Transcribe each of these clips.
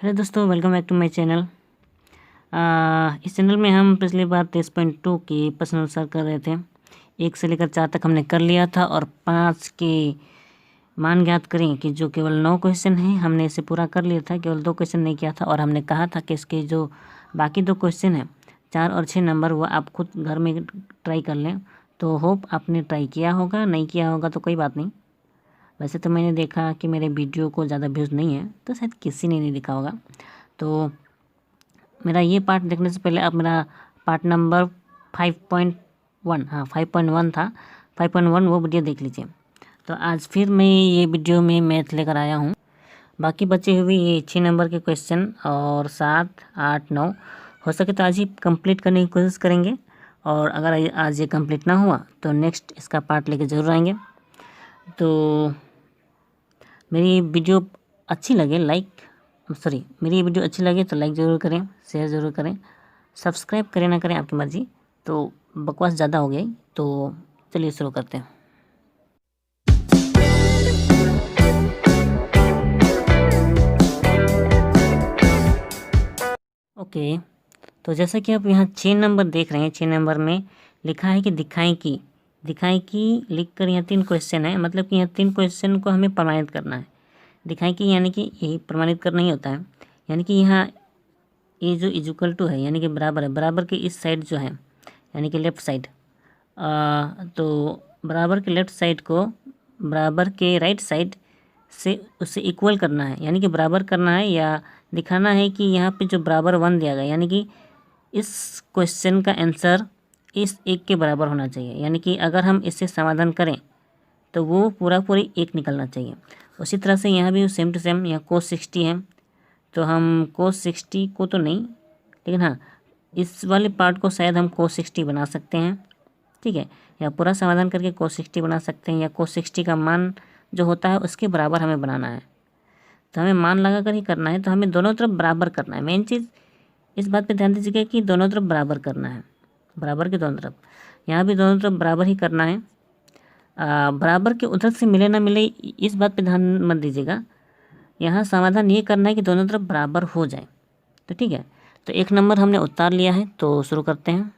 Hello दोस्तों, welcome back to my channel. इस channel में हम पिछली बार 23.2 की प्रश्न अनुसार कर रहे थे। 1 से लेकर 4 तक हमने कर लिया था और 5 के मान ज्ञात करें कि जो केवल 9 क्वेश्चन हैं हमने इसे पूरा कर लिया था, केवल 2 क्वेश्चन नहीं किया था। और हमने कहा था कि इसके जो बाकी 2 क्वेश्चन हैं 4 और 6 नंबर, वो आप खुद घर में ट्राई कर लें। तो होप आपने ट्राई किया होगा, नहीं किया होगा तो कोई बात नहीं। वैसे तो मैंने देखा कि मेरे वीडियो को ज़्यादा व्यूज़ नहीं है, तो शायद किसी ने नहीं देखा होगा। तो मेरा ये पार्ट देखने से पहले आप मेरा पार्ट नंबर 5.1, हाँ 5.1 था, 5.1 वो वीडियो देख लीजिए। तो आज फिर मैं ये वीडियो में मैथ लेकर आया हूँ। बाकी बचे हुए ये 6 नंबर के क्वेश्चन और 7, 8, 9 हो सके तो आज ही कंप्लीट करने की कोशिश करेंगे। और अगर आज ये कंप्लीट ना हुआ तो नेक्स्ट इसका पार्ट लेके ज़रूर आएंगे। तो मेरी वीडियो अच्छी लगे मेरी ये वीडियो अच्छी लगे तो लाइक ज़रूर करें, शेयर ज़रूर करें, सब्सक्राइब करें ना करें आपकी मर्ज़ी। तो बकवास ज़्यादा हो गई, तो चलिए शुरू करते हैं। ओके, तो जैसा कि आप यहाँ 6 नंबर देख रहे हैं, 6 नंबर में लिखा है कि दिखाएं कि लिखकर यहाँ 3 क्वेश्चन है। मतलब कि यहाँ 3 क्वेश्चन को हमें प्रमाणित करना है। दिखाएं कि यानी कि यही प्रमाणित करना ही होता है। यानी कि यहाँ ये जो इक्वल टू है यानी कि बराबर है, बराबर के इस साइड जो है यानी कि लेफ़्ट साइड, तो बराबर के लेफ़्ट साइड को बराबर के राइट साइड से उससे इक्वल करना है। यानी कि बराबर करना है या दिखाना है कि यहाँ पे जो बराबर 1 दिया गया, यानी कि इस क्वेश्चन का आंसर इस 1 के बराबर होना चाहिए। यानी कि अगर हम इससे समाधान करें तो वो पूरी 1 निकलना चाहिए। उसी तरह से यहाँ भी सेम टू सेम, यहाँ cos 60 है तो हम cos 60 को तो नहीं, लेकिन हाँ इस वाले पार्ट को शायद हम cos 60 बना सकते हैं। ठीक है, या पूरा समाधान करके cos 60 बना सकते हैं, या cos 60 का मान जो होता है उसके बराबर हमें बनाना है। तो हमें मान लगा कर ही करना है, तो हमें दोनों तरफ बराबर करना है। मेन चीज़ इस बात पे ध्यान दीजिएगा कि दोनों तरफ बराबर करना है, बराबर के दोनों तरफ। यहाँ भी दोनों तरफ बराबर ही करना है। बराबर के उधर से मिले ना मिले इस बात पे ध्यान मत दीजिएगा। यहाँ समाधान ये करना है कि दोनों तरफ बराबर हो जाए। तो ठीक है, तो 1 नंबर हमने उतार लिया है, तो शुरू करते हैं।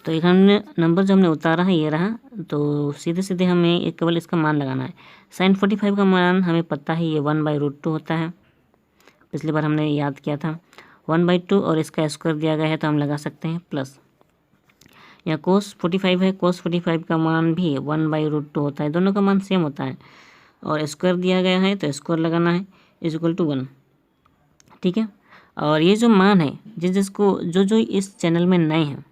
तो 1 नंबर जो हमने उतारा है ये रहा। तो सीधे सीधे हमें केवल इसका मान लगाना है। sin 45 का मान हमें पता है, ये 1/√2 होता है। पिछली बार हमने याद किया था 1/2, और इसका स्क्वायर दिया गया है तो हम लगा सकते हैं प्लस। यहाँ cos 45 है, cos 45 का मान भी 1/√2 होता है, दोनों का मान सेम होता है। और स्क्वायर दिया गया है तो स्क्वायर लगाना है, =1। ठीक है, और ये जो मान है जिसको जो इस चैनल में नए हैं,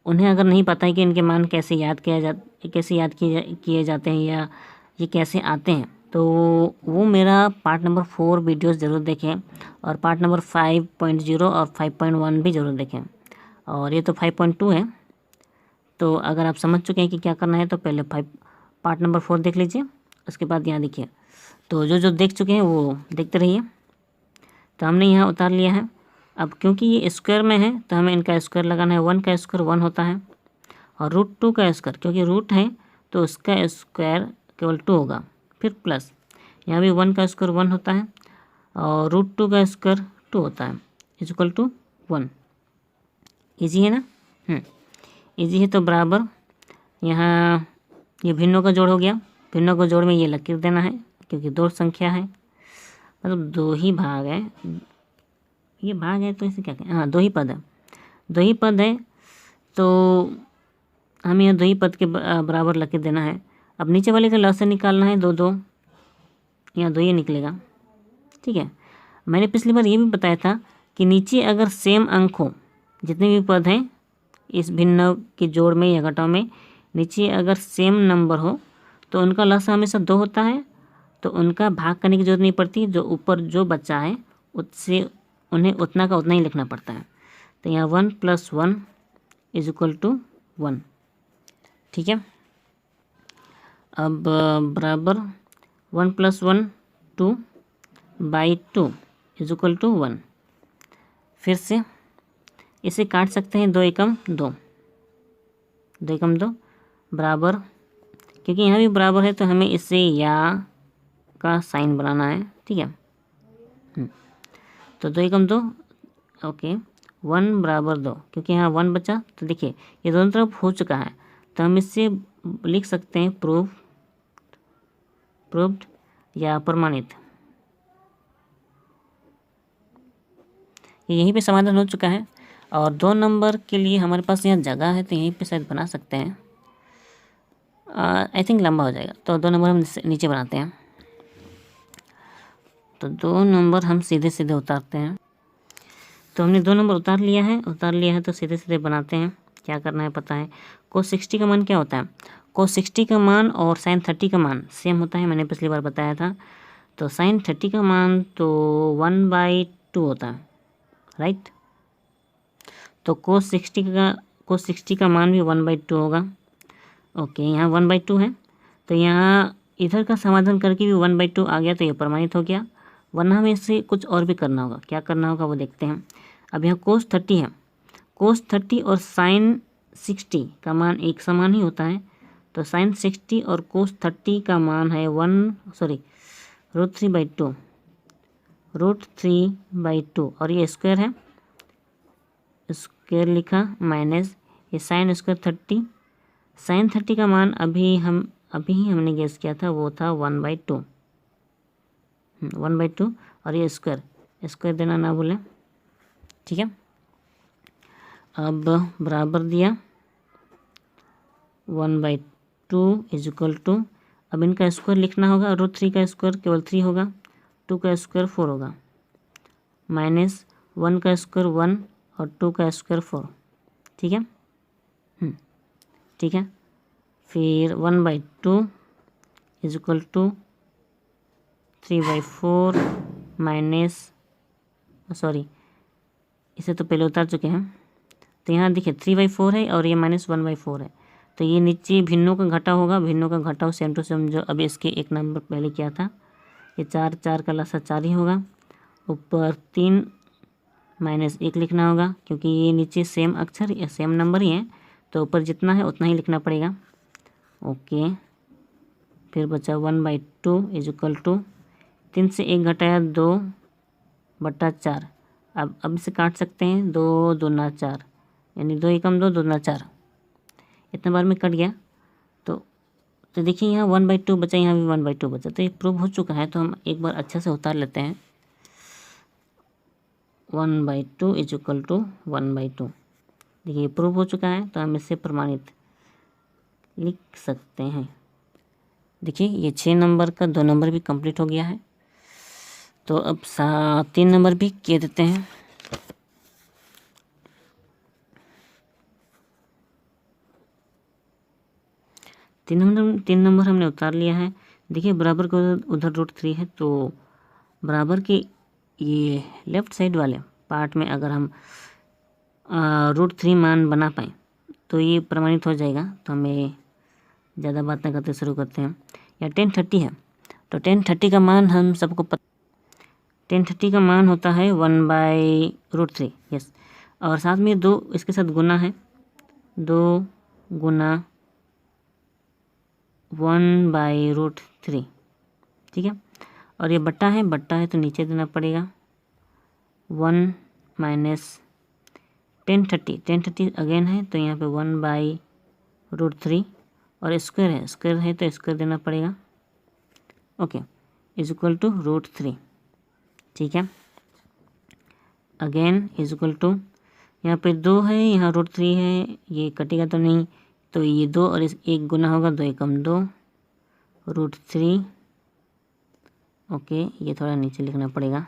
उन्हें अगर नहीं पता है कि इनके मान कैसे याद किए जाते हैं या ये कैसे आते हैं, तो वो मेरा पार्ट नंबर 4 वीडियोस ज़रूर देखें, और पार्ट नंबर 5.0 और 5.1 भी ज़रूर देखें। और ये तो 5.2 है। तो अगर आप समझ चुके हैं कि क्या करना है तो पहले पार्ट नंबर 4 देख लीजिए, उसके बाद यहाँ देखिए। तो जो देख चुके हैं वो देखते रहिए। तो हमने यहाँ उतार लिया है। अब क्योंकि ये स्क्वायर में है तो हमें इनका स्क्वायर लगाना है। 1 का स्क्वायर 1 होता है, और √2 का स्क्वायर, क्योंकि रूट है तो उसका स्क्वायर केवल 2 होगा, फिर प्लस। यहाँ भी 1 का स्क्वायर 1 होता है, और √2 का स्क्वायर 2 होता है, =1। ईजी है ना? ईजी है। तो बराबर यहाँ ये भिन्नों का जोड़ हो गया। भिन्नों का जोड़ में ये लकीर देना है, क्योंकि 2 संख्या है, मतलब 2 ही भाग है। ये भाग है तो इसे क्या कहें, हाँ 2 ही पद है, 2 ही पद है। तो हमें यहाँ 2 ही पद के बराबर लकीर देना है। अब नीचे वाले का लसागु निकालना है, 2 यहाँ 2 ही निकलेगा। ठीक है, मैंने पिछली बार ये भी बताया था कि नीचे अगर सेम अंक हो, जितने भी पद हैं इस भिन्न के जोड़ में या घटाव में, नीचे अगर सेम नंबर हो तो उनका लसागु हमेशा 2 होता है, तो उनका भाग करने की जरूरत नहीं पड़ती। जो ऊपर जो बचा है उससे उन्हें उतना का उतना ही लिखना पड़ता है। तो यहाँ 1 + 1 = 1। ठीक है, अब बराबर 1 + 1 2/2 = 1। फिर से इसे काट सकते हैं, 2 एकम 2, 2 एकम 2 बराबर, क्योंकि यहाँ भी बराबर है तो हमें इसे या का साइन बनाना है, ठीक है। तो 2 एकम 2, ओके, 1 बराबर 2, क्योंकि यहाँ 1 बचा, तो देखिए ये दोनों तरफ हो चुका है, तो हम इससे लिख सकते हैं प्रूव्ड या प्रमाणित। यहीं पे समाधान हो चुका है। और 2 नंबर के लिए हमारे पास यहाँ जगह है, तो यहीं पे शायद बना सकते हैं। आई थिंक लंबा हो जाएगा, तो 2 नंबर हम नीचे बनाते हैं। तो 2 नंबर हम सीधे सीधे उतारते हैं। तो हमने 2 नंबर उतार लिया है, तो सीधे सीधे बनाते हैं। क्या करना है पता है, cos 60 का मान क्या होता है, cos 60 का मान और sin 30 का मान सेम होता है, मैंने पिछली बार बताया था। तो sin 30 का मान तो 1/2 होता है, राइट। तो cos 60 का मान भी 1/2 होगा। ओके, यहाँ 1/2 है, तो यहाँ इधर का समाधान करके भी 1/2 आ गया, तो ये प्रमाणित हो गया। वरना हमें इससे कुछ और भी करना होगा। क्या करना होगा वो देखते हैं। अब यहाँ cos 30 है, cos 30 और sin 60 का मान एक समान ही होता है। तो sin 60 और cos 30 का मान है √3/2 और ये स्क्वायर है, स्क्वायर लिखा, माइनस ये sin स्क्वायर 30, sin 30 का मान अभी ही हमने गेस किया था, वो था 1/2 और ये स्क्वायर देना ना भूलें, ठीक है। अब बराबर दिया 1/2 = अब इनका स्क्वायर लिखना होगा। √3 का स्क्वायर केवल 3 होगा, 2 का स्क्वायर 4 होगा, माइनस 1 का स्क्वायर 1 और 2 का स्क्वायर 4, ठीक है। ठीक है, फिर 1/2 = 3/4 माइनस, सॉरी इसे तो पहले उतार चुके हैं। तो यहाँ देखिए 3/4 है और ये -1/4 है, तो ये नीचे भिन्नों का घटा होगा, भिन्नों का घटाव सेम टू सेम जो अभी इसके एक नंबर पहले किया था। ये 4 का लसा 4 ही होगा, ऊपर 3 - 1 लिखना होगा, क्योंकि ये नीचे सेम अक्षर या सेम नंबर ही है, तो ऊपर जितना है उतना ही लिखना पड़ेगा। ओके, फिर बचा 1/2 = 3 से 1 घटाया 2/4। अब इसे काट सकते हैं, 2 दूना 4, यानी 2 एकम 2 दूना 4, इतना बार में कट गया। तो देखिए यहाँ 1/2 बचा, यहाँ भी 1/2 बचा, तो ये प्रूव हो चुका है। तो हम एक बार अच्छे से उतार लेते हैं। 1/2 = 1/2, देखिए प्रूव हो चुका है, तो हम इसे प्रमाणित लिख सकते हैं। देखिए ये 6 नंबर का 2 नंबर भी कंप्लीट हो गया है। तो अब 3 नंबर भी किए देते हैं। तीन नंबर हमने उतार लिया है। देखिए बराबर को उधर √3 है, तो बराबर के ये लेफ़्ट साइड वाले पार्ट में अगर हम √3 मान बना पाएँ तो ये प्रमाणित हो जाएगा। तो हमें ज़्यादा बात ना करते शुरू करते हैं। या 1030 है, तो 1030 का मान हम सबको 1030 का मान होता है 1/√3, यस। और साथ में 2 इसके साथ गुना है, 2 गुना 1/√3, ठीक है। और ये बट्टा है तो नीचे देना पड़ेगा। 1 माइनस 1030 अगेन है, तो यहाँ पे 1/√3 और स्क्वायर है तो स्क्वायर देना पड़ेगा। ओके, = √3, ठीक है। अगेन = यहाँ पे 2 है, यहाँ √3 है, ये कटेगा तो नहीं, तो ये 2 और इस 1 गुना होगा, 2 एकम 2 √3। ओके, ये थोड़ा नीचे लिखना पड़ेगा,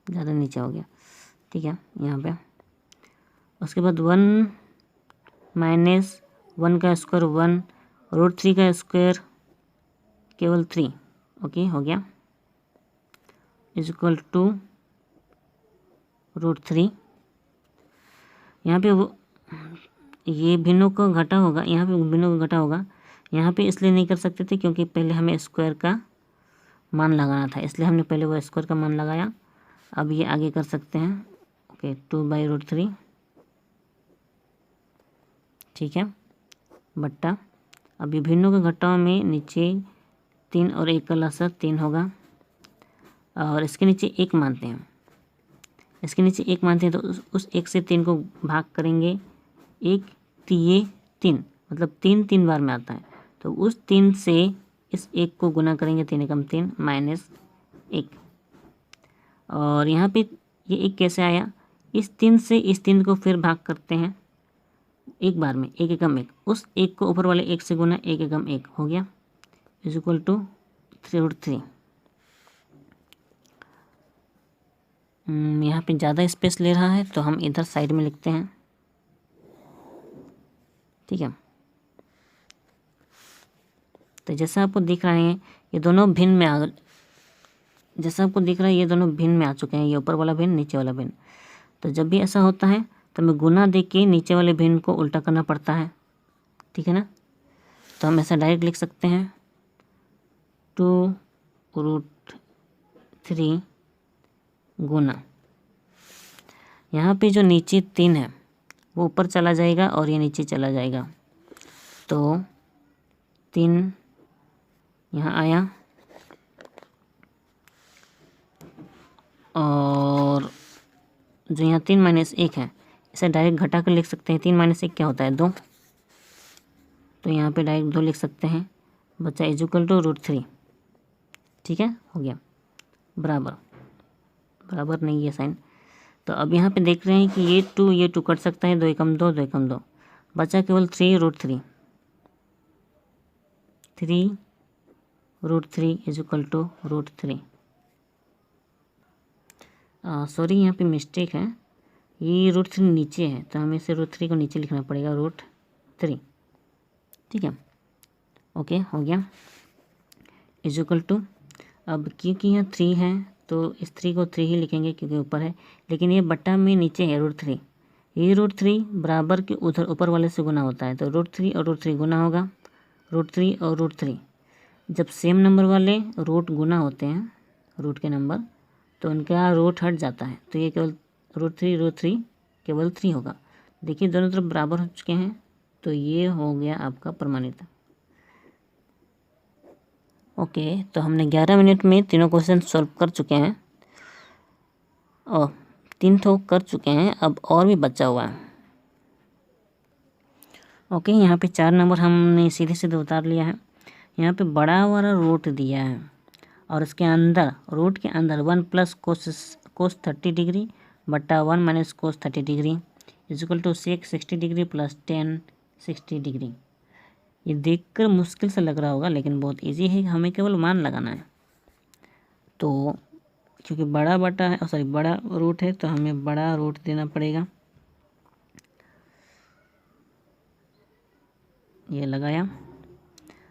ज़्यादा नीचे हो गया, ठीक है। यहाँ पे उसके बाद 1 माइनस 1 का स्क्वायर 1, √3 का स्क्वायर केवल 3, ओके हो गया, = √3। यहाँ पे ये भिन्नों का घटा होगा, यहाँ पे भिन्नों का घटा होगा। यहाँ पे इसलिए नहीं कर सकते थे क्योंकि पहले हमें स्क्वायर का मान लगाना था, इसलिए हमने पहले वो स्क्वायर का मान लगाया। अब ये आगे कर सकते हैं। ओके, 2/√3, ठीक है, बट्टा। अब विभिन्नों के घटाओं में नीचे 3 और 1 का लसाअ 3 होगा, और इसके नीचे 1 मानते हैं, इसके नीचे 1 मानते हैं, तो उस 1 से 3 को भाग करेंगे 1 3 3, मतलब 3 3 बार में आता है, तो उस 3 से इस 1 को गुना करेंगे, 3 एकम 3 माइनस 1। और यहाँ पे ये 1 कैसे आया, इस 3 से इस 3 को फिर भाग करते हैं 1 बार में, 1 एकम 1, उस 1 को ऊपर वाले 1 से गुना 1 एकम 1 हो गया, इज इक्वल टू √3। यहाँ पे ज़्यादा स्पेस ले रहा है तो हम इधर साइड में लिखते हैं, ठीक है। तो जैसा आपको दिख रहा है ये दोनों भिन्न में आ, जैसा आपको दिख रहा है ये दोनों भिन्न में आ चुके हैं, ये ऊपर वाला भिन्न नीचे वाला भिन्न। तो जब भी ऐसा होता है तो हमें गुना दे के नीचे वाले भिन्न को उल्टा करना पड़ता है, ठीक है ना। तो हम ऐसा डायरेक्ट लिख सकते हैं 2√3 गुना, यहाँ पे जो नीचे 3 है वो ऊपर चला जाएगा और ये नीचे चला जाएगा, तो 3 यहाँ आया, और जो यहाँ 3 माइनस 1 है इसे डायरेक्ट घटा कर लिख सकते हैं, 3 माइनस 1 क्या होता है 2, तो यहाँ पे डायरेक्ट 2 लिख सकते हैं, बच्चा इज इक्वल टू √3, ठीक है, हो गया, बराबर बराबर नहीं है साइन। तो अब यहाँ पे देख रहे हैं कि ये 2 कट सकता है, 2 एकम 2 2 एकम 2, बचा केवल 3√3, 3√3 इज इक्वल टू √3। सॉरी यहाँ पे मिस्टेक है, ये √3 नीचे है तो हमें इसे √3 को नीचे लिखना पड़ेगा, √3, ठीक है, ओके हो गया, इज इक्वल टू, अब क्योंकि यहाँ 3 है तो इस 3 को 3 ही लिखेंगे क्योंकि ऊपर है, लेकिन ये बट्टा में नीचे है √3, ये √3 बराबर के उधर ऊपर वाले से गुना होता है, तो √3 और √3 गुना होगा, √3 और √3 जब सेम नंबर वाले रूट गुना होते हैं, रूट के नंबर, तो उनका रूट हट जाता है, तो ये केवल √3 केवल 3 होगा। देखिए दोनों तरफ बराबर हो चुके हैं, तो ये हो गया आपका प्रमाणित। ओके, तो हमने 11 मिनट में तीनों क्वेश्चन सॉल्व कर चुके हैं, और 3 तो कर चुके हैं, अब और भी बचा हुआ है। ओके, यहाँ पे 4 नंबर हमने सीधे सीधे उतार लिया है। यहाँ पे बड़ा वाला रूट दिया है और इसके अंदर रूट के अंदर 1 प्लस कोस 30 डिग्री बट्टा 1 minus cos 30 degree is equal to 60 degree plus 10 60 degree. ये देखकर मुश्किल सा लग रहा होगा लेकिन बहुत इजी है, हमें केवल मान लगाना है। तो क्योंकि बड़ा रूट है तो हमें बड़ा रूट देना पड़ेगा, ये लगाया,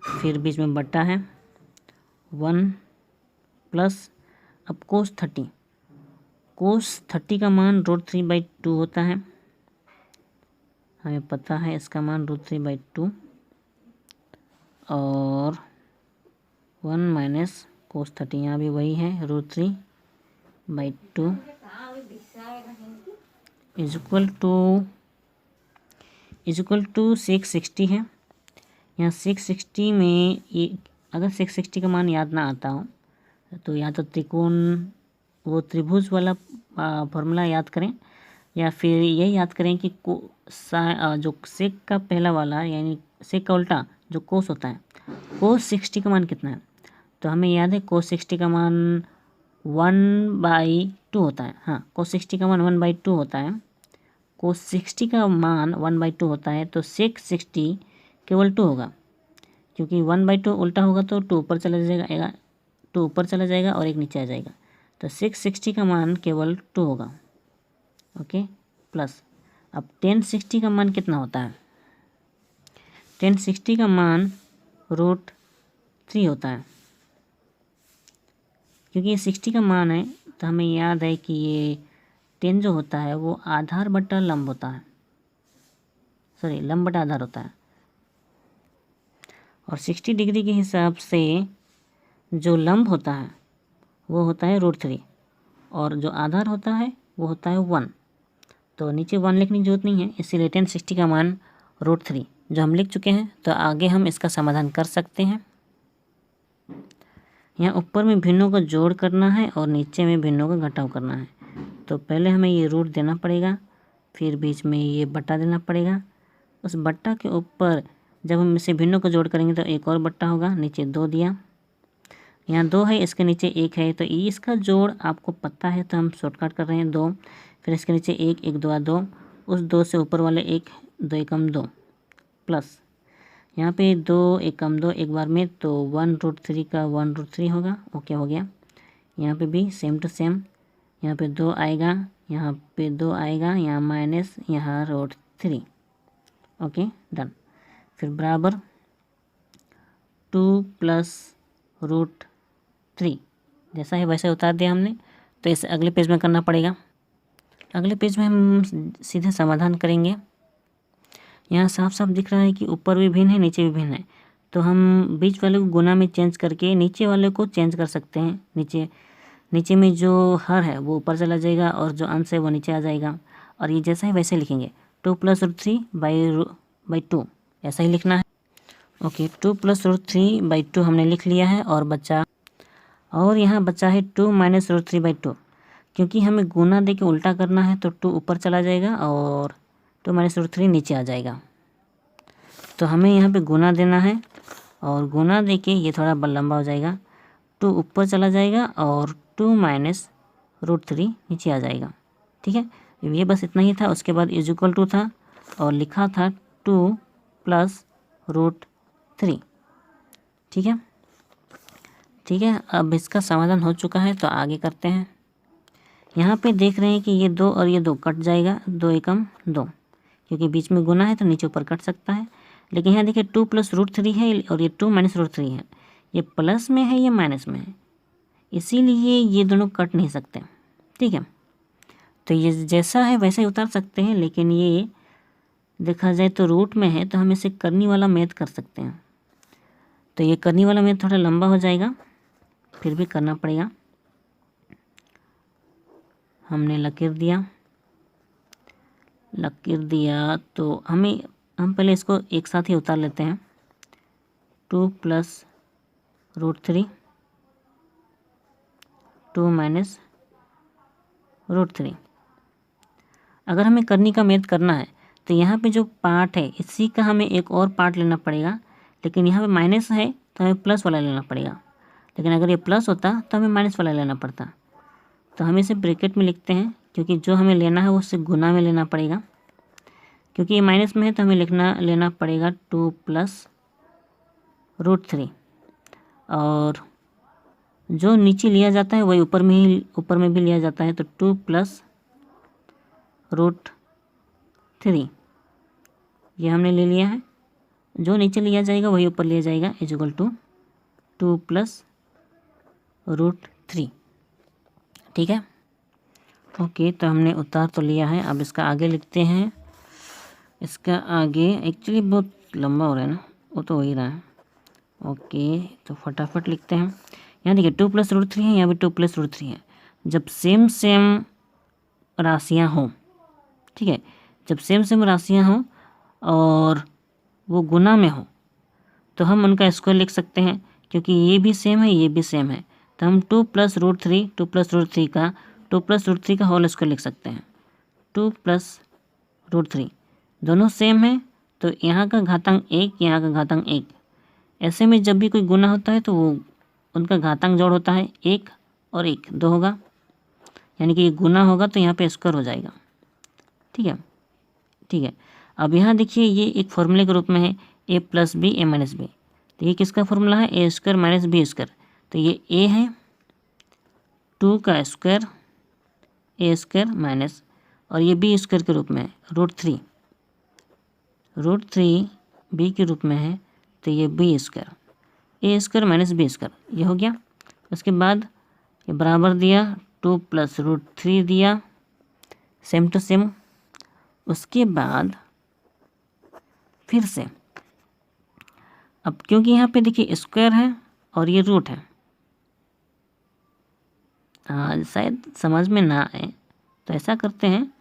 फिर बीच में बट्टा है 1 प्लस, अब कोस 30 का मान √3/2 होता है, हमें पता है इसका मान √3/2, और 1 माइनस कोस 30 यहाँ भी वही है √3/2 इज इक्वल टू 660 है। यहाँ 660 में ये अगर 660 का मान याद ना आता हो तो या तो त्रिभुज वाला फॉर्मूला याद करें, या फिर ये याद करें कि जो सेक का पहला वाला यानी सेक का उल्टा जो कोस होता है, कोस 60 का मान कितना है, तो हमें याद है कोस 60 का मान 1/2 होता है। हाँ, कोस 60 का मान 1/2 होता है, कोस 60 का मान 1/2 होता है, तो सेक 60 केवल 2 होगा, क्योंकि 1/2 उल्टा होगा तो 2 ऊपर चला जाएगा और एक नीचे आ जाएगा, तो 660 का मान केवल 2 होगा। ओके, प्लस अब 1060 का मान कितना होता है, 1060 का मान √3 होता है, क्योंकि ये 60 का मान है तो हमें याद है कि ये 10 जो होता है वो आधार बटा लंब होता है, लंब बटा आधार होता है, और 60 डिग्री के हिसाब से जो लंब होता है वो होता है √3 और जो आधार होता है वो होता है 1, तो नीचे 1 लिखने की जरूरत नहीं है, इसीलिए 1060 का मान √3 जो हम लिख चुके हैं। तो आगे हम इसका समाधान कर सकते हैं। यहाँ ऊपर में भिन्नों का जोड़ करना है और नीचे में भिन्नों का घटाव करना है। तो पहले हमें ये रूट देना पड़ेगा, फिर बीच में ये बट्टा देना पड़ेगा। उस बट्टा के ऊपर जब हम इसे भिन्नों का जोड़ करेंगे तो एक और बट्टा होगा, नीचे 2 दिया, यहाँ 2 है, इसके नीचे 1 है, तो इसका जोड़ आपको पता है तो हम शॉर्टकट कर रहे हैं 2, फिर इसके नीचे 1, 1 2 2, उस 2 से ऊपर वाले 1, 2 एकम 2 प्लस यहाँ पे 2 एकम 2 एक बार में, तो 1√3 का 1√3 होगा। ओके हो गया। यहाँ पे भी सेम टू सेम, यहाँ पे 2 आएगा, यहाँ पे 2 आएगा, यहाँ माइनस, यहाँ √3। Okay done. फिर बराबर 2 + √3 जैसा है वैसे उतार दिया हमने। तो इसे अगले पेज में करना पड़ेगा। अगले पेज में हम सीधे समाधान करेंगे। यहाँ साफ साफ दिख रहा है कि ऊपर भी भिन्न है, नीचे भी भिन्न है, तो हम बीच वाले को गुना में चेंज करके नीचे वाले को चेंज कर सकते हैं। नीचे में जो हर है वो ऊपर चला जाएगा और जो अंश है वो नीचे आ जाएगा। और ये जैसा है वैसे लिखेंगे, 2 + √3/2 ऐसा ही लिखना है। ओके 2 + √3/2 हमने लिख लिया है। और यहाँ बचा है 2 - √3/2, क्योंकि हमें गुना दे के उल्टा करना है तो 2 ऊपर चला जाएगा और 2 - √3 नीचे आ जाएगा। तो हमें यहाँ पे गुना देना है और गुना दे के ये थोड़ा लंबा हो जाएगा, 2 ऊपर चला जाएगा और 2 - √3 नीचे आ जाएगा। ठीक है, ये बस इतना ही था। उसके बाद = था और लिखा था 2 + √3। ठीक है, अब इसका समाधान हो चुका है तो आगे करते हैं। यहाँ पे देख रहे हैं कि ये 2 और ये 2 कट जाएगा, 2 एकम 2, क्योंकि बीच में गुना है तो नीचे ऊपर कट सकता है। लेकिन यहाँ देखिए 2 + √3 है और ये 2 - √3 है, ये प्लस में है, ये माइनस में है, इसीलिए ये दोनों कट नहीं सकते। ठीक है, तो ये जैसा है वैसे ही उतार सकते हैं, लेकिन ये देखा जाए तो रूट में है तो हम इसे करनी वाला मेथ कर सकते हैं। तो ये करनी वाला मेथ थोड़ा लंबा हो जाएगा, फिर भी करना पड़ेगा। हमने लकीर दिया तो हम पहले इसको एक साथ ही उतार लेते हैं। 2 + √3, 2 - √3। अगर हमें करनी का मेथ करना है तो यहाँ पे जो पार्ट है इसी का हमें एक और पार्ट लेना पड़ेगा, लेकिन यहाँ पे माइनस है तो हमें प्लस वाला लेना पड़ेगा। लेकिन अगर ये प्लस होता तो हमें माइनस वाला लेना पड़ता। तो हम इसे ब्रैकेट में लिखते हैं, क्योंकि जो हमें लेना है वो उससे गुना में लेना पड़ेगा। क्योंकि ये माइनस में है तो हमें लेना पड़ेगा 2 + √3, और जो नीचे लिया जाता है वही ऊपर में भी लिया जाता है। तो 2 + √3 ये हमने ले लिया है, जो नीचे लिया जाएगा वही ऊपर लिया जाएगा, = 2 + √3। ठीक है, ओके, तो हमने उतार तो लिया है। अब इसका आगे लिखते हैं। इसका आगे एक्चुअली बहुत लंबा हो रहा है ना, वो तो हो ही रहा है। ओके, तो फटाफट लिखते हैं। यहाँ देखिए 2 + √3 है, यहाँ भी 2 + √3 है। जब सेम राशियाँ हों, ठीक है, जब सेम राशियाँ हों और वो गुना में हो तो हम उनका स्क्वायर लिख सकते हैं, क्योंकि ये भी सेम है, ये भी सेम है। तो हम 2 + √3 का होल स्क्वायर लिख सकते हैं। 2 + √3 दोनों सेम है, तो यहाँ का घातांक 1, यहाँ का घातांक 1। ऐसे में जब भी कोई गुना होता है तो वो उनका घातांक जोड़ होता है, 1 और 1 2 होगा, यानी कि ये गुना होगा तो यहाँ पे स्क्वायर हो जाएगा। ठीक है, अब यहाँ देखिए ये एक फॉर्मूले के रूप में है, a + b a - b। तो ये किसका फॉर्मूला है, a² - b²। तो ये a है 2 का स्क्वायर a² माइनस, और ये b² के रूप में है √3 b के रूप में है, तो ये b² a² - b², ये हो गया। उसके बाद ये बराबर दिया, 2 + √3 दिया, सेम टू सेम। उसके बाद फिर से अब क्योंकि यहाँ पे देखिए स्क्वायर है और ये रूट है, शायद समझ में ना आए तो ऐसा करते हैं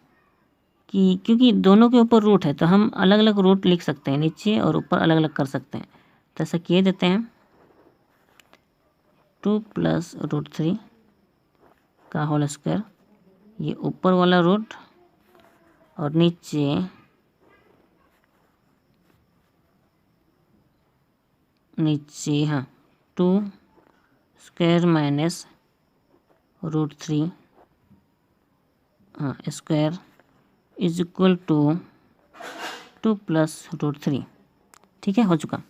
कि क्योंकि दोनों के ऊपर रूट है तो हम अलग अलग रूट लिख सकते हैं, नीचे और ऊपर अलग अलग कर सकते हैं। तो ऐसा किए देते हैं 2 + √3 का होल स्क्वायर, ये ऊपर वाला रूट और नीचे हाँ 2 स्क्वायर माइनस √3 हाँ स्क्वायर इज इक्वल टू 2 + √3। ठीक है, हो चुका।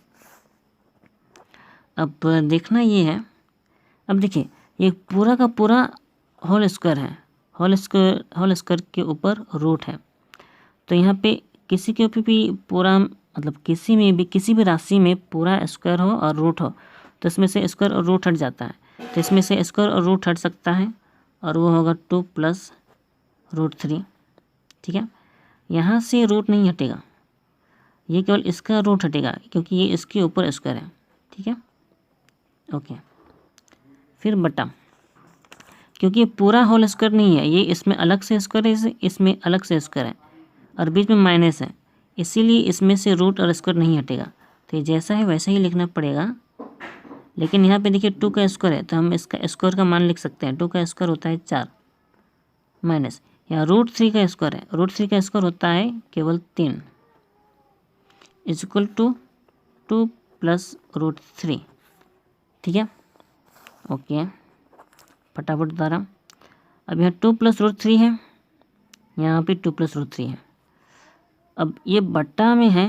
अब देखना ये है, अब देखिए ये पूरा का पूरा होल स्क्वायर है, होल स्क्वायर के ऊपर रूट है। तो यहाँ पे किसी के ऊपर भी पूरा मतलब किसी भी राशि में पूरा स्क्वायर हो और रूट हो तो इसमें से स्क्वायर और रूट हट जाता है। तो इसमें से स्क्वायर और रूट हट सकता है और वो होगा 2 + √3। ठीक है, यहाँ से रूट नहीं हटेगा, ये केवल इसका रूट हटेगा क्योंकि ये इसके ऊपर स्क्वायर है। ठीक है, ओके। फिर बटा, क्योंकि ये पूरा होल स्क्वायर नहीं है, ये इसमें अलग से स्क्वायर है, इसमें अलग से स्क्वायर है और बीच में माइनस है, इसीलिए इसमें से रूट और स्क्वायर नहीं हटेगा। तो ये जैसा है वैसा ही लिखना पड़ेगा। लेकिन यहाँ पे देखिए 2 का स्क्वायर है तो हम इसका स्क्वायर का मान लिख सकते हैं। 2 का स्क्वायर होता है 4 माइनस यहाँ √3 का स्क्वायर है, √3 का स्क्वायर होता है केवल 3 इज इक्वल टू 2 + √3। ठीक है, ओके, फटाफट बता रहा। अब यहाँ 2 + √3 है, यहाँ पे 2 + √3 है। अब ये बट्टा में है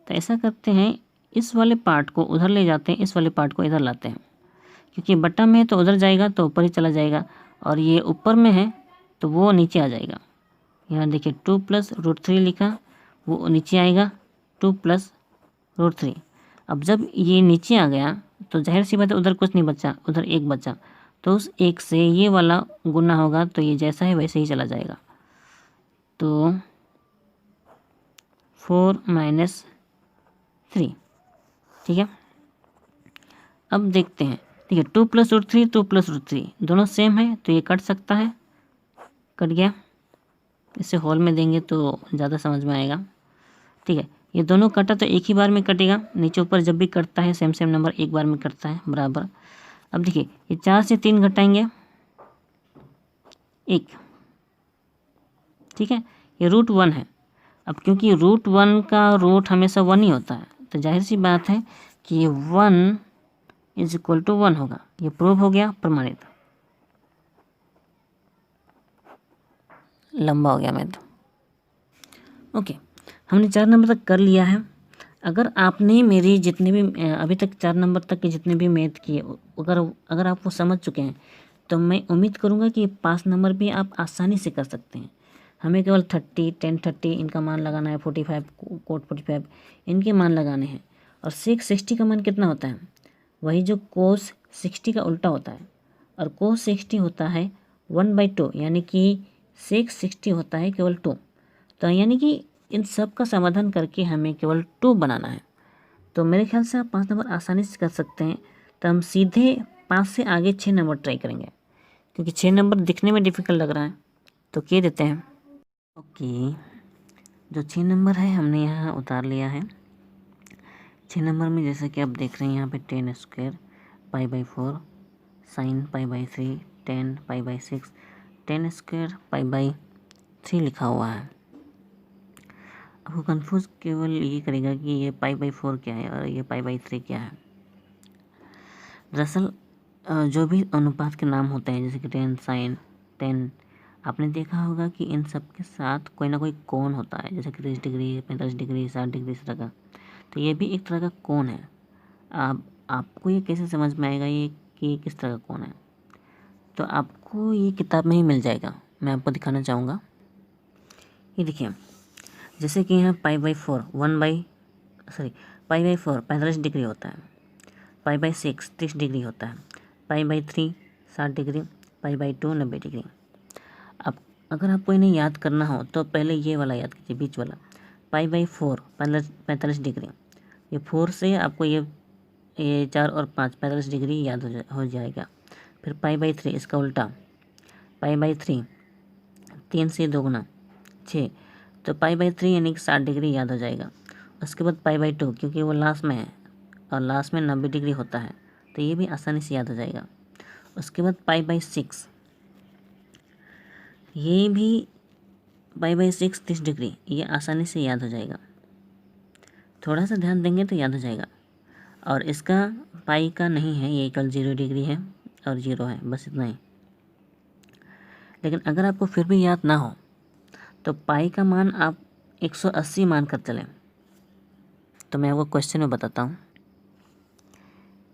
तो ऐसा करते हैं, इस वाले पार्ट को उधर ले जाते हैं, इस वाले पार्ट को इधर लाते हैं, क्योंकि बट्टा में है तो उधर जाएगा तो ऊपर ही चला जाएगा और ये ऊपर में है तो वो नीचे आ जाएगा। यहाँ देखिए 2 + √3 लिखा, वो नीचे आएगा 2 + √3। अब जब ये नीचे आ गया तो जाहिर सी बात है उधर कुछ नहीं बचा, उधर 1 बचा, तो उस 1 से ये वाला गुना होगा तो ये जैसा है वैसे ही चला जाएगा। तो 4 - 3। ठीक है, अब देखते हैं, ठीक है 2 + √3 2 + √3 दोनों सेम है तो ये कट सकता है, कट गया। इसे होल में देंगे तो ज़्यादा समझ में आएगा। ठीक है, ये दोनों कटा तो एक ही बार में कटेगा, नीचे ऊपर जब भी कटता है सेम नंबर एक बार में कटता है बराबर। अब देखिए ये 4 से 3 घटाएंगे 1। ठीक है, ये √1 है। अब क्योंकि √1 का रूट हमेशा 1 ही होता है तो जाहिर सी बात है कि 1 = 1 होगा। ये प्रूव हो गया, प्रमाणित। लंबा हो गया मैथ। ओके, हमने 4 नंबर तक कर लिया है। अगर आपने मेरी जितने भी अभी तक 4 नंबर तक के जितने भी मैथ किए अगर आप वो समझ चुके हैं तो मैं उम्मीद करूँगा कि 5 नंबर भी आप आसानी से कर सकते हैं। हमें केवल 30, 10, 30 इनका मान लगाना है, 45 कोट 45 इनके मान लगाने हैं। और सेक 60 का मान कितना होता है, वही जो कोस 60 का उल्टा होता है, और कोस 60 होता है 1/2, यानी कि सेक 60 होता है केवल 2। तो यानी कि इन सब का समाधान करके हमें केवल 2 बनाना है। तो मेरे ख्याल से आप 5 नंबर आसानी से कर सकते हैं। तो हम सीधे 5 से आगे 6 नंबर ट्राई करेंगे, क्योंकि 6 नंबर दिखने में डिफ़िकल्ट लग रहा है तो किए देते हैं। ओके, जो 6 नंबर है हमने यहाँ उतार लिया है। 6 नंबर में जैसे कि आप देख रहे हैं यहाँ पे 10² π/4 sin π/3 10 π/6 10² π/3 लिखा हुआ है। आपको कंफ्यूज केवल ये करेगा कि ये π/4 क्या है और ये π/3 क्या है। दरअसल जो भी अनुपात के नाम होते हैं जैसे कि 10 sin 10, आपने देखा होगा कि इन सब के साथ कोई ना कोई कोण होता है, जैसे कि 30 डिग्री 45 डिग्री 60 डिग्री इस तरह का। तो ये भी एक तरह का कोण है। आपको ये कैसे समझ में आएगा ये कि किस तरह का कोण है, तो आपको ये किताब में ही मिल जाएगा। मैं आपको दिखाना चाहूँगा। ये देखिए, जैसे कि यहाँ π/4 π/4 45 डिग्री होता है, π/6 30 डिग्री होता है, π/3 60 डिग्री, π/2 90 डिग्री। अब अगर आपको इन्हें याद करना हो तो पहले ये वाला याद कीजिए, बीच वाला π/4 45 डिग्री। ये 4 से आपको ये 4 और 5 45 डिग्री याद हो जाएगा। फिर π/3 इसका उल्टा, π/3 3 से 2 गुना 6, तो π/3 यानी कि 60 डिग्री याद हो जाएगा। उसके बाद π/2 क्योंकि वो लास्ट में है और लास्ट में 90 डिग्री होता है, तो ये भी आसानी से याद हो जाएगा। उसके बाद π/6, ये भी π/6 30 डिग्री, ये आसानी से याद हो जाएगा, थोड़ा सा ध्यान देंगे तो याद हो जाएगा। और इसका पाई का नहीं है, ये कल 0 डिग्री है और 0 है, बस इतना ही। लेकिन अगर आपको फिर भी याद ना हो तो पाई का मान आप 180 मान कर चलें। तो मैं आपको क्वेश्चन में बताता हूँ।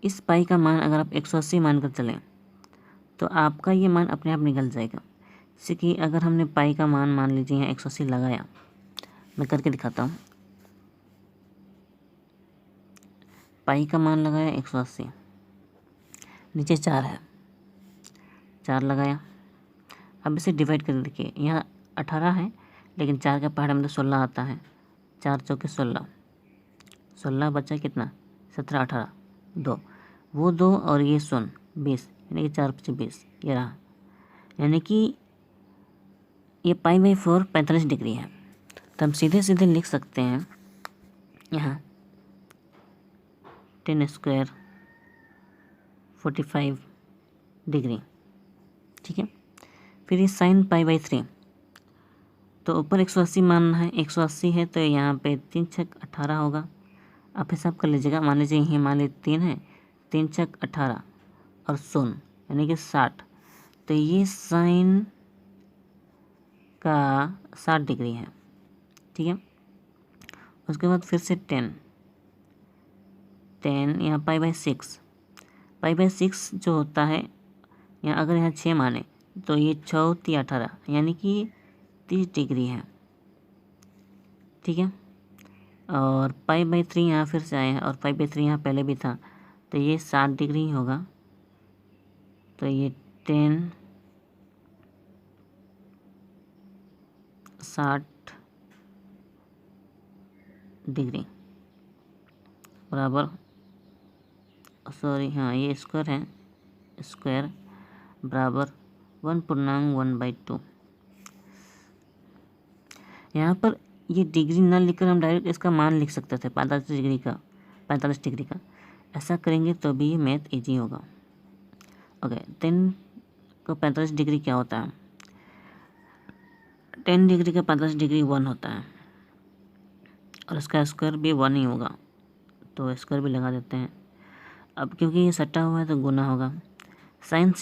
इस पाई का मान अगर आप 180 मान कर चलें तो आपका ये मान अपने आप निकल जाएगा। जैसे कि अगर हमने पाई का मान लीजिए यहाँ 180 लगाया, मैं करके दिखाता हूँ। पाई का मान लगाया 180, नीचे 4 है, 4 लगाया। अब इसे डिवाइड कर देखिए, यहाँ 18 है लेकिन 4 का पहाड़ में तो 16 आता है, 4 चौके 16, 16 बचा कितना 17 18 2, वो 2 और ये 0 20, यानी कि 4 × 20 ये रहा। यानी कि ये π/4 45 डिग्री है। तो हम सीधे सीधे लिख सकते हैं यहाँ 10² 45 डिग्री, ठीक है। फिर ये sin π/3, तो ऊपर 180 मानना है, 180 है तो यहाँ पे 3 × 6 18 होगा। आप हिसाब कर लीजिएगा, मान लीजिए यहीं मान लीजिए 3 है, 3 × 6 18 और 0 यानी कि 60, तो ये साइन का 60 डिग्री है, ठीक है। उसके बाद फिर से 10 यहाँ π/6, π/6 जो होता है यहाँ, अगर यहाँ 6 माने तो ये 6 × 18 यानी कि 30 डिग्री है, ठीक है। और π/3 यहाँ फिर से आए हैं और π/3 यहाँ पहले भी था, तो ये 60 डिग्री ही होगा। तो ये 10 60 डिग्री बराबर, सॉरी हाँ ये स्क्वायर है, स्क्वायर बराबर 1/1/2। यहाँ पर ये डिग्री ना लिखकर हम डायरेक्ट इसका मान लिख सकते थे 45 डिग्री का, 45 डिग्री का। ऐसा करेंगे तो भी ये मैथ ईजी होगा। ओके, 10 को 45 डिग्री क्या होता है? 10 डिग्री का 45 डिग्री 1 होता है और इसका स्क्वायर भी 1 ही होगा, तो स्क्वायर भी लगा देते हैं। अब क्योंकि ये सटा हुआ है तो गुना होगा। sin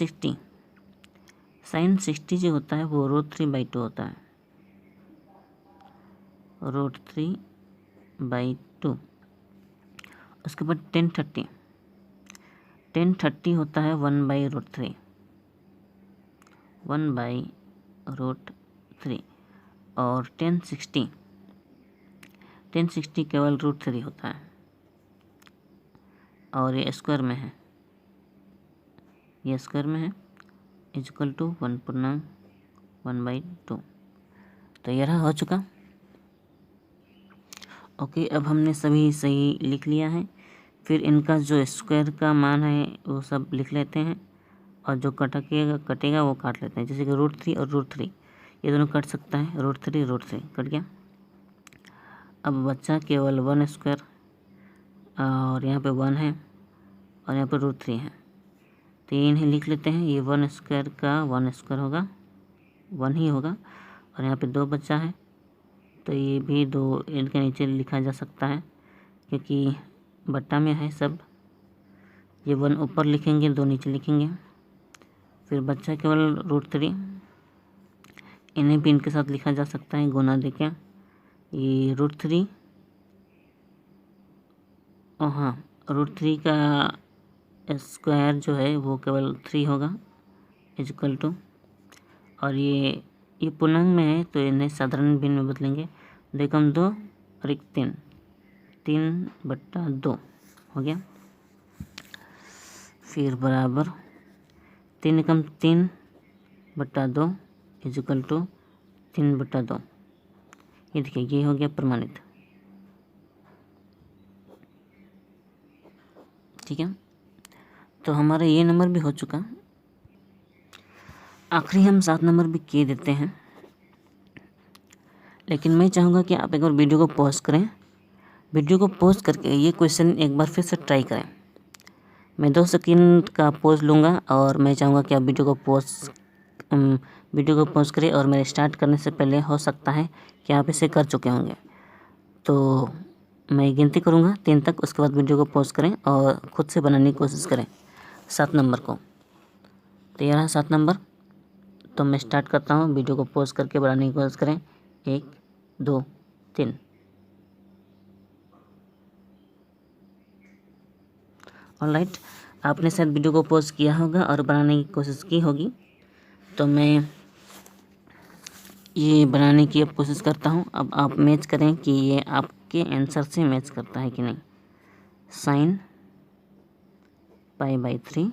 60 जो होता है वो √3/2 होता है, √3/2। उसके बाद 1030 होता है 1/√3, 1/√3। और 1060 केवल √3 होता है और ये स्क्वायर में है, ये स्क्वायर में है, इक्वल टू 1/1/2। तो ये रहा हो चुका। ओके, अब हमने सभी सही लिख लिया है। फिर इनका जो स्क्वायर का मान है वो सब लिख लेते हैं और जो कटेगा वो काट लेते हैं। जैसे कि √3 और √3 ये दोनों कट सकता है, √3 कट गया। अब बच्चा केवल 1² और यहाँ पे 1 है और यहाँ पे √3 है, तो ये इन्हें लिख लेते हैं। ये 1² का 1² होगा, 1 ही होगा। और यहाँ पे 2 बच्चा है तो ये भी 2 इनके नीचे लिखा जा सकता है क्योंकि बट्टा में है सब। ये 1 ऊपर लिखेंगे, 2 नीचे लिखेंगे। फिर बच्चा केवल √3, इन्हें भी इनके साथ लिखा जा सकता है गुना देके। ये √3 और हाँ √3 का स्क्वायर जो है वो केवल 3 होगा, इक्वल टू। और ये पूर्णांक में है तो इन्हें साधारण भिन्न में बदलेंगे। 2 × 2 और 1 3, 3/2 हो गया। फिर बराबर 3 × 3/2 इक्वल टू 3/2। ये देखिए ये हो गया प्रमाणित, ठीक है। तो हमारा ये नंबर भी हो चुका। आखिरी हम 7 नंबर भी किए देते हैं। लेकिन मैं चाहूँगा कि आप एक बार वीडियो को पॉज करें, वीडियो को पॉज करके ये क्वेश्चन एक बार फिर से ट्राई करें। मैं 2 सेकंड का पॉज लूँगा और मैं चाहूँगा कि आप वीडियो को पॉज करें और मेरे स्टार्ट करने से पहले हो सकता है कि आप इसे कर चुके होंगे। तो मैं गिनती करूँगा 3 तक, उसके बाद वीडियो को पॉज करें और ख़ुद से बनाने की कोशिश करें 7 नंबर को। तो ये रहा 7 नंबर। तो मैं स्टार्ट करता हूँ, वीडियो को पॉज करके बनाने की कोशिश करें। 1 2 3। ऑलराइट, आपने शायद वीडियो को पॉज किया होगा और बनाने की कोशिश की होगी। तो मैं ये बनाने की अब कोशिश करता हूँ। अब आप मैच करें कि ये आपके आंसर से मैच करता है कि नहीं। साइन π/3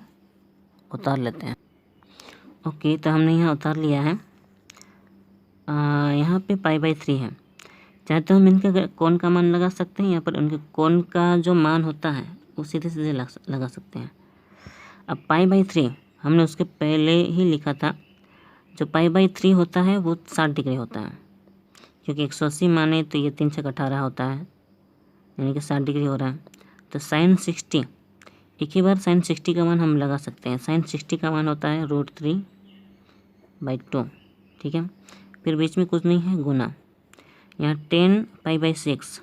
उतार लेते हैं। ओके, तो हमने यहाँ उतार लिया है। यहाँ पे π/3 है। चाहे तो हम इनके कोण का मान लगा सकते हैं, यहाँ पर उनके कोण का जो मान होता है वो सीधे सीधे लगा सकते हैं। अब π/3 हमने उसके पहले ही लिखा था, जो π/3 होता है वो 60 डिग्री होता है, क्योंकि 180 माने तो ये 3 छक 18 होता है, यानी कि 60 डिग्री हो रहा है। तो साइन 60, एक ही बार साइन 60 का मान हम लगा सकते हैं। साइन 60 का मान होता है √3/2, ठीक है। फिर बीच में कुछ नहीं है, गुना। यहाँ 10 π/6,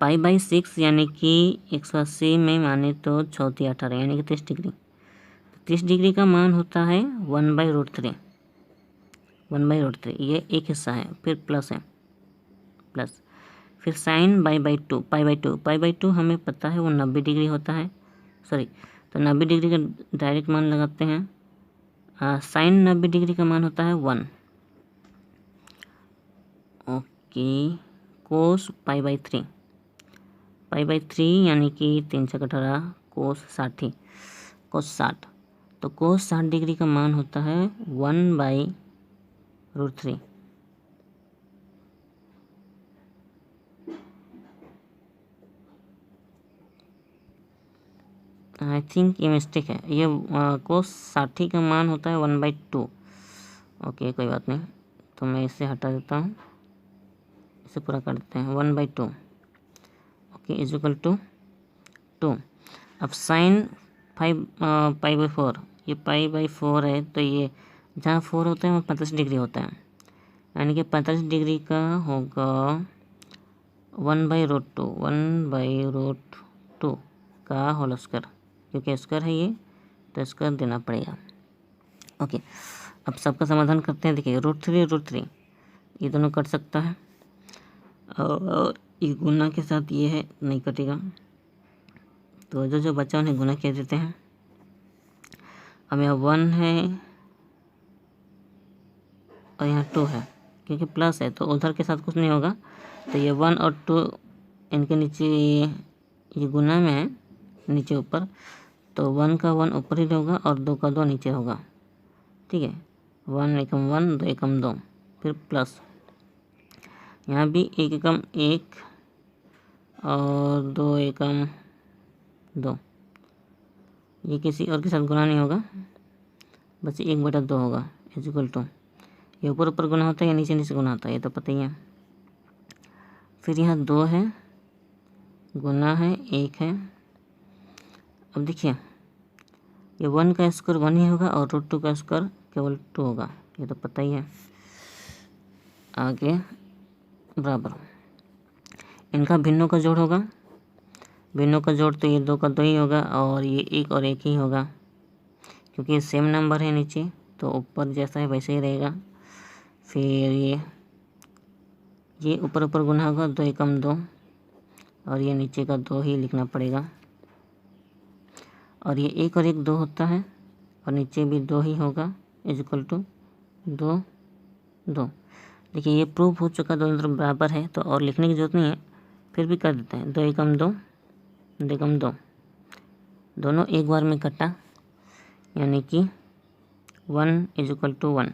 π/6 यानी कि 180 में माने तो 34 18 यानी कि 30 डिग्री। 30 डिग्री का मान होता है 1/√3। 1/√3 ये एक हिस्सा है, फिर प्लस है, प्लस। फिर साइन π/2 हमें पता है वो 90 डिग्री होता है, सॉरी, तो 90 डिग्री का डायरेक्ट मान लगाते हैं। साइन 90 डिग्री का मान होता है 1। ओके, कोस π/3 यानी कि 3 छक 18, कोस 60, कोस 60। तो कोस 60 डिग्री का मान होता है 1/√3। आई थिंक ये मिस्टेक है, ये कोस 60 का मान होता है 1/2। ओके, कोई बात नहीं, तो मैं इसे हटा देता हूँ, इसे पूरा कर देते हैं। 1/2 ओके इक्वल टू 2। अब साइन π/4, ये π/4 है, तो ये जहाँ 4 होता है वहाँ 45 डिग्री होता है, यानी कि 45 डिग्री का होगा 1/√2 का होल स्क्वायर, क्योंकि स्क्वायर है ये तो स्क्वायर देना पड़ेगा। ओके, अब सबका समाधान करते हैं। देखिए √3 ये दोनों कट सकता है, और ये गुना के साथ ये है, नहीं कटेगा, तो जो बचा उन्हें गुना कर देते हैं। अब यहाँ 1 है और यहाँ 2 है, क्योंकि प्लस है तो उधर के साथ कुछ नहीं होगा, तो ये 1 और 2 इनके नीचे, ये गुना में है नीचे ऊपर, तो 1 का 1 ऊपर ही होगा और 2 का 2 नीचे होगा, ठीक है। 1 एकम 1, 2 एकम 2, फिर प्लस। यहाँ भी 1 एकम 1 और 2 एकम 2, ये किसी और के साथ गुना नहीं होगा, बस 1/2 होगा इक्वल टू, ये ऊपर ऊपर गुना होता है या नीचे नीचे गुना होता है ये तो पता ही है। फिर यहाँ 2 है, गुना है, 1 है। अब देखिए ये 1 का स्क्वायर 1 ही होगा और √2 का स्क्वायर केवल 2 होगा, ये तो पता ही है। आगे बराबर इनका भिन्नों का जोड़ होगा, भिन्नों का जोड़ तो ये 2 का 2 ही होगा और ये 1 और 1 ही होगा, क्योंकि ये सेम नंबर है नीचे, तो ऊपर जैसा है वैसे ही रहेगा। फिर ये ऊपर ऊपर गुना होगा, 2 एकम 2 और ये नीचे का 2 ही लिखना पड़ेगा, और ये 1 और 1 2 होता है और नीचे भी 2 ही होगा इक्वल टू 2 2। देखिए ये प्रूफ हो चुका, दोनों तरफ बराबर है, तो और लिखने की जरूरत नहीं है, फिर भी कर देते हैं। 2 एकम 2, 2 एकम 2, दोनों एक बार में कटा, यानी कि 1 इक्वल टू 1,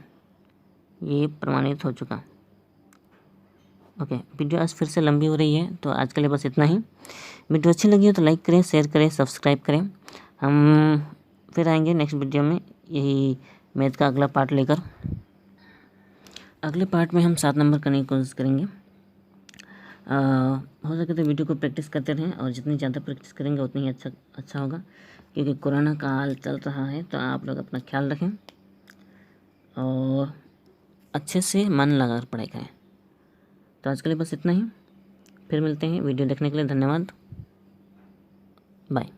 ये प्रमाणित हो चुका। ओके, वीडियो आज फिर से लंबी हो रही है, तो आज के लिए बस इतना ही। वीडियो अच्छी लगी हो तो लाइक करें, शेयर करें, सब्सक्राइब करें। हम फिर आएंगे नेक्स्ट वीडियो में यही मैथ का अगला पार्ट लेकर। अगले पार्ट में हम 7 नंबर करने की कोशिश करेंगे। हो सके तो वीडियो को प्रैक्टिस करते रहें, और जितनी ज़्यादा प्रैक्टिस करेंगे उतनी ही अच्छा होगा, क्योंकि कोरोना का हाल चल रहा है। तो आप लोग अपना ख्याल रखें और अच्छे से मन लगाकर पढ़ाई करें। तो आज के लिए बस इतना ही, फिर मिलते हैं। वीडियो देखने के लिए धन्यवाद, बाय।